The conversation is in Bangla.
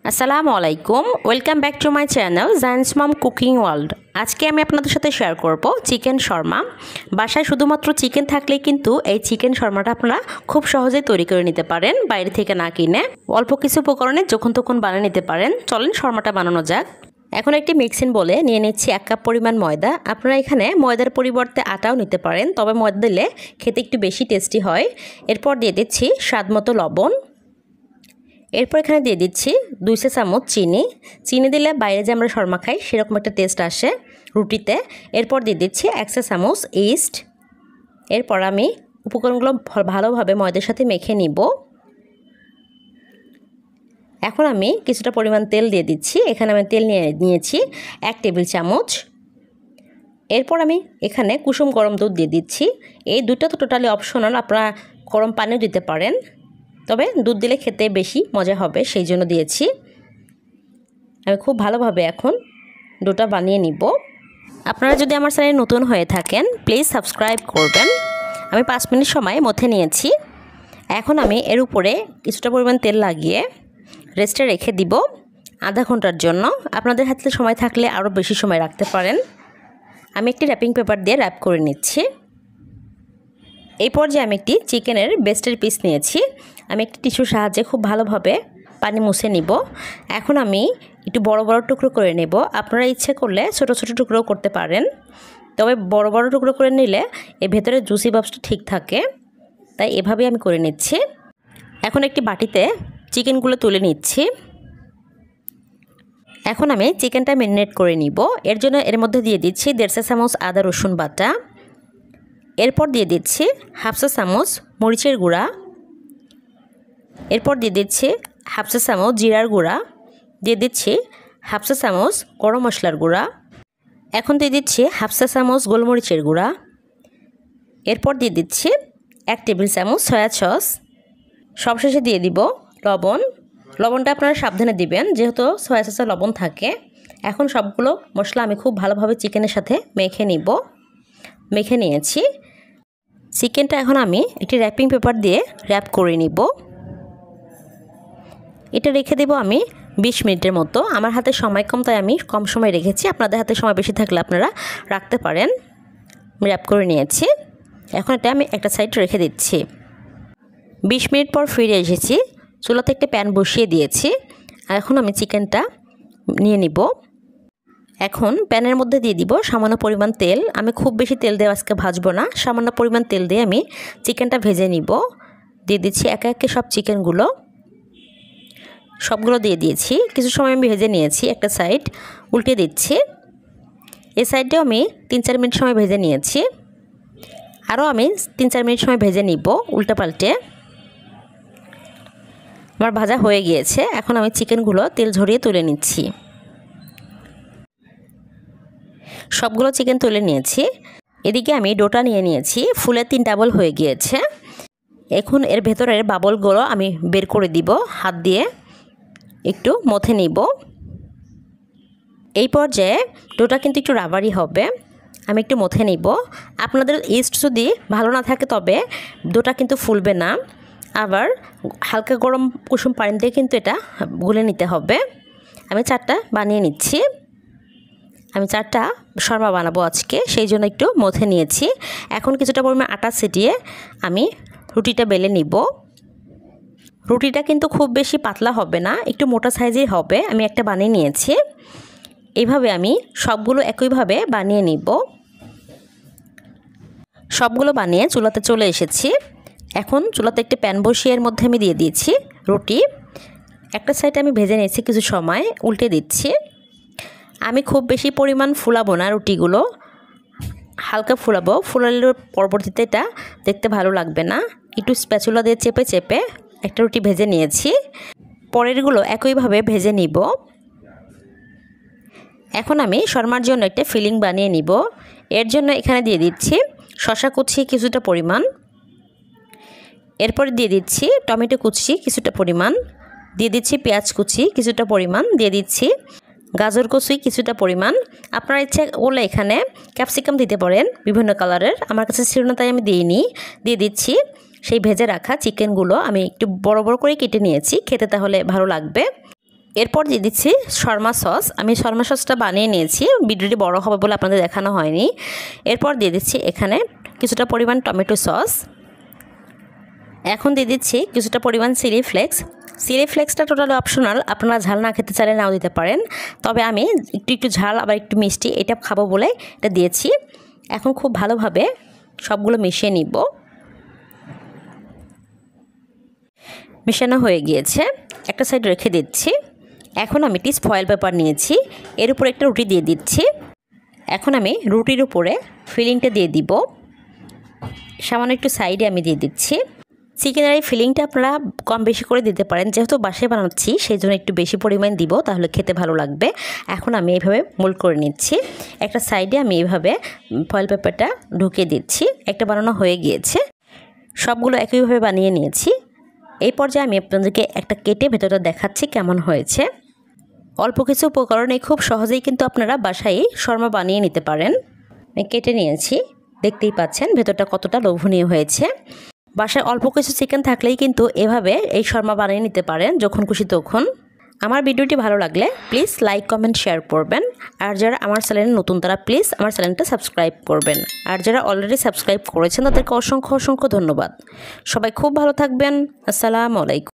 আসসালামু আলাইকুম, welcome back to my channel Giants Mom Cooking World. আজকে আমি আপনাদের সাথে শেয়ার করব চিকেন শর্মা। বাসায় শুধুমাত্র চিকেন থাকলেই কিন্তু এই চিকেন শর্মাটা আপনারা খুব সহজেই তৈরি করে নিতে পারেন, বাইরে থেকে না কিনে। অল্প কিছু উপকরণে যখন তখন বানিয়ে নিতে পারেন। চলেন শর্মাটা বানানো যাক। এখন একটি মিক্সিং বলে নিয়ে নিচ্ছি 1 কাপ পরিমাণ ময়দা। আপনারা এখানে ময়দার পরিবর্তে আটাও নিতে পারেন, তবে ময়দা দিলে খেতে একটু বেশি টেস্টি হয়। এরপর দিয়ে দিচ্ছি স্বাদমতো লবণ। এরপর এখানে দিয়ে দিচ্ছি 2 চা চামচ চিনি দিলে বাইরে যে আমরা শর্মা খাই সেরকম একটা টেস্ট আসে রুটিতে। এরপর দিয়ে দিচ্ছি 1 চা চামচ ইস্ট। এরপর আমি উপকরণগুলো ভালোভাবে ময়দার সাথে মেখে নিব। এখন আমি কিছুটা পরিমাণ তেল দিয়ে দিচ্ছি। এখানে আমি তেল নিয়েছি 1 টেবিল চামচ। এরপর আমি এখানে কুসুম গরম দুধ দিয়ে দিচ্ছি। এই দুধটা তো টোটালি অপশনাল, আপনারা গরম পানিও দিতে পারেন, তবে দুধ দিলে খেতে বেশি মজা হবে, সেই জন্য দিয়েছি। আমি খুব ভালোভাবে এখন ডোটা বানিয়ে নিব। আপনারা যদি আমার চ্যানেলে নতুন হয়ে থাকেন প্লিজ সাবস্ক্রাইব করবেন। আমি 5 মিনিট সময় মথে নিয়েছি। এখন আমি এর উপরে কিছুটা পরিমাণ তেল লাগিয়ে রেস্টে রেখে দিব আধা ঘন্টার জন্য। আপনাদের হাতে সময় থাকলে আরও বেশি সময় রাখতে পারেন। আমি একটি র্যাপিং পেপার দিয়ে র্যাপ করে নিচ্ছি। এই পর্যায়ে আমি একটি চিকেনের ব্রেস্টের পিস নিয়েছি। আমি একটি টিস্যুর সাহায্যে খুব ভালোভাবে পানি মুছে নিব। এখন আমি একটু বড় বড় টুকরো করে নেব। আপনারা ইচ্ছে করলে ছোট ছোট টুকরো করতে পারেন, তবে বড় বড় টুকরো করে নিলে এর ভেতরে জুসি ভাবটা ঠিক থাকে, তাই এভাবেই আমি করে নিচ্ছি। এখন একটি বাটিতে চিকেনগুলো তুলে নিচ্ছি। এখন আমি চিকেনটা ম্যারিনেট করে নিব। এর জন্য এর মধ্যে দিয়ে দিচ্ছি 1.5 চা চামচ আদা রসুন বাটা। এরপর দিয়ে দিচ্ছি 1/2 চা চামচ মরিচের গুঁড়া। এরপর দিয়ে দিচ্ছি 1/2 চা চামচ জিরার গুঁড়া। দিয়ে দিচ্ছি 1/2 চা চামচ গরম মশলার গুঁড়া। এখন দিয়ে দিচ্ছি 1/2 চা চামচ গোলমরিচের গুঁড়া। এরপর দিয়ে দিচ্ছি 1 টেবিল চামচ সয়া সস। সবশেষে দিয়ে দিব লবণ। লবণটা আপনারা সাবধানে দিবেন, যেহেতু সয়া সসে লবণ থাকে। এখন সবগুলো মশলা আমি খুব ভালোভাবে চিকেনের সাথে মেখে নিয়েছি। চিকেনটা এখন আমি একটি র্যাপিং পেপার দিয়ে র্যাপ করে নিব। এটা রেখে দেব আমি 20 মিনিটের মতো। আমার হাতে সময় কম, তাই আমি কম সময় রেখেছি। আপনাদের হাতে সময় বেশি থাকলে আপনারা রাখতে পারেন। র্যাপ করে নিয়েছি। এখন এটা আমি একটা সাইড রেখে দিচ্ছি। 20 মিনিট পর ফিরে এসেছি। চুলাতে একটা প্যান বসিয়ে দিয়েছি। আর এখন আমি চিকেনটা নিয়ে নিব। এখন প্যানের মধ্যে দিয়ে দিব সামান্য পরিমাণ তেল। আমি খুব বেশি তেল দিয়ে আজকে ভাজবো না, সামান্য পরিমাণ তেল দিয়ে আমি চিকেনটা ভেজে নিব। দিয়ে দিচ্ছি একে একে সব চিকেনগুলো। সবগুলো দিয়ে দিয়েছি। কিছু সময় আমি ভেজে নিয়েছি। একটা সাইড উল্টে দিচ্ছি। এই সাইডটাও আমি 3-4 মিনিট সময় ভেজে নিয়েছি। আরও আমি 3-4 মিনিট সময় ভেজে নিব উল্টে পাল্টে। আমার ভাজা হয়ে গিয়েছে। এখন আমি চিকেনগুলো তেল ঝরিয়ে তুলে নিচ্ছি। সবগুলো চিকেন তুলে নিয়েছি। এদিকে আমি ডোটা নিয়ে নিয়েছি, ফুলে 3 ডাবল হয়ে গিয়েছে। এখন এর ভেতরের বাবলগুলো আমি বের করে দিব, হাত দিয়ে একটু মথে নিব। এই পর্যায়ে ডোটা কিন্তু একটু রাবারি হবে, আমি একটু মথে নিব। আপনাদের ইস্ট যদি ভালো না থাকে তবে ডোটা কিন্তু ফুলবে না। আবার হালকা গরম কুসুম পানি দিয়ে কিন্তু এটা গুলে নিতে হবে। আমি 4টা বানিয়ে নিচ্ছি। আমি 4টা শর্মা বানাবো আজকে, সেই জন্য একটু মথে নিয়েছি। এখন কিছুটা পরিমাণ আটা ছিটিয়ে আমি রুটিটা বেলে নিব। রুটিটা কিন্তু খুব বেশি পাতলা হবে না, একটু মোটা সাইজেই হবে। আমি একটা বানিয়ে নিয়েছি। এইভাবে আমি সবগুলো একইভাবে বানিয়ে নিব। সবগুলো বানিয়ে চুলাতে চলে এসেছি। এখন চুলাতে একটি প্যান বসিয়ে এর মধ্যে আমি দিয়ে দিয়েছি রুটি। একটা সাইড আমি ভেজে নিয়েছি, কিছু সময় উল্টে দিচ্ছি। আমি খুব বেশি পরিমাণ ফুলাবো না রুটিগুলো, হালকা ফুলাবো। ফুলালে পরবর্তীতে এটা দেখতে ভালো লাগবে না। একটু স্প্যাচুলা দিয়ে চেপে চেপে একটা রুটি ভেজে নিয়েছি। পরেরগুলো একইভাবে ভেজে নিব। এখন আমি শর্মার জন্য একটা ফিলিং বানিয়ে নিব। এর জন্য এখানে দিয়ে দিচ্ছি শসা কুচি কিছুটা পরিমাণ। এরপর দিয়ে দিচ্ছি টমেটো কুচি কিছুটা পরিমাণ। দিয়ে দিচ্ছি পেঁয়াজ কুচি কিছুটা পরিমাণ। দিয়ে দিচ্ছি গাজর কুচি কিছুটা পরিমাণ। আপনারা ইচ্ছা করলে এখানে ক্যাপসিকাম দিতে পারেন বিভিন্ন কালারের, আমার কাছে ছিল না তাই আমি দিইনি। দিয়ে দিচ্ছি সেই ভেজে রাখা চিকেনগুলো আমি একটু বড় বড় করে কেটে নিয়েছি, খেতে তাহলে ভালো লাগবে। এরপর দিয়ে দিচ্ছি শর্মা সস। আমি শর্মা সসটা বানিয়ে নিয়েছি, ভিডিওটি বড় হবে বলে আপনাদের দেখানো হয়নি। এরপর দিয়ে দিচ্ছি এখানে কিছুটা পরিমাণ টমেটো সস। এখন দিয়ে দিচ্ছি কিছুটা পরিমাণ চিলি ফ্লেক্স। চিলি ফ্লেক্সটা টোটালি অপশনাল, আপনারা ঝাল না খেতে চাইলে নাও দিতে পারেন, তবে আমি একটু ঝাল আবার একটু মিষ্টি এটা খাবো বলে এটা দিয়েছি। এখন খুব ভালোভাবে সবগুলো মিশিয়ে নিব। মেশানো হয়ে গিয়েছে, একটা সাইড রেখে দিচ্ছি। এখন আমি একটি ফয়েল পেপার নিয়েছি, এর উপরে একটা রুটি দিয়ে দিচ্ছি। এখন আমি রুটির উপরে ফিলিংটা দিয়ে দিব, সামান্য একটু সাইডে আমি দিয়ে দিচ্ছি। চিকেনের এই ফিলিংটা আপনারা কম বেশি করে দিতে পারেন, যেহেতু বাসায় বানাচ্ছি সেই জন্য একটু বেশি পরিমাণ দিব, তাহলে খেতে ভালো লাগবে। এখন আমি এইভাবে মোল্ড করে নিচ্ছি, একটা সাইডে আমি এইভাবে ফয়েল পেপারটা ঢুকিয়ে দিচ্ছি। একটা বানানো হয়ে গিয়েছে, সবগুলো একইভাবে বানিয়ে নিয়েছি। এই পর্যায়ে আমি আপনাদেরকে একটা কেটে ভেতরটা দেখাচ্ছি কেমন হয়েছে। অল্প কিছু উপকরণে খুব সহজেই কিন্তু আপনারা বাসায় শর্মা বানিয়ে নিতে পারেন। আমি কেটে নিয়েছি, দেখতেই পাচ্ছেন ভেতরটা কতটা লোভনীয় হয়েছে। বাসায় অল্প কিছু চিকেন থাকলেই কিন্তু এভাবে এই শর্মা বানিয়ে নিতে পারেন যখন খুশি তখন। আমার ভিডিওটি ভালো লাগলে প্লিজ লাইক কমেন্ট শেয়ার করবেন, আর যারা আমার চ্যানেলে নতুন তারা প্লিজ আমার চ্যানেলটা সাবস্ক্রাইব করবেন, আর যারা অলরেডি সাবস্ক্রাইব করেছেন তাদেরকে অসংখ্য অসংখ্য ধন্যবাদ। সবাই খুব ভালো থাকবেন। আসসালামু আলাইকুম।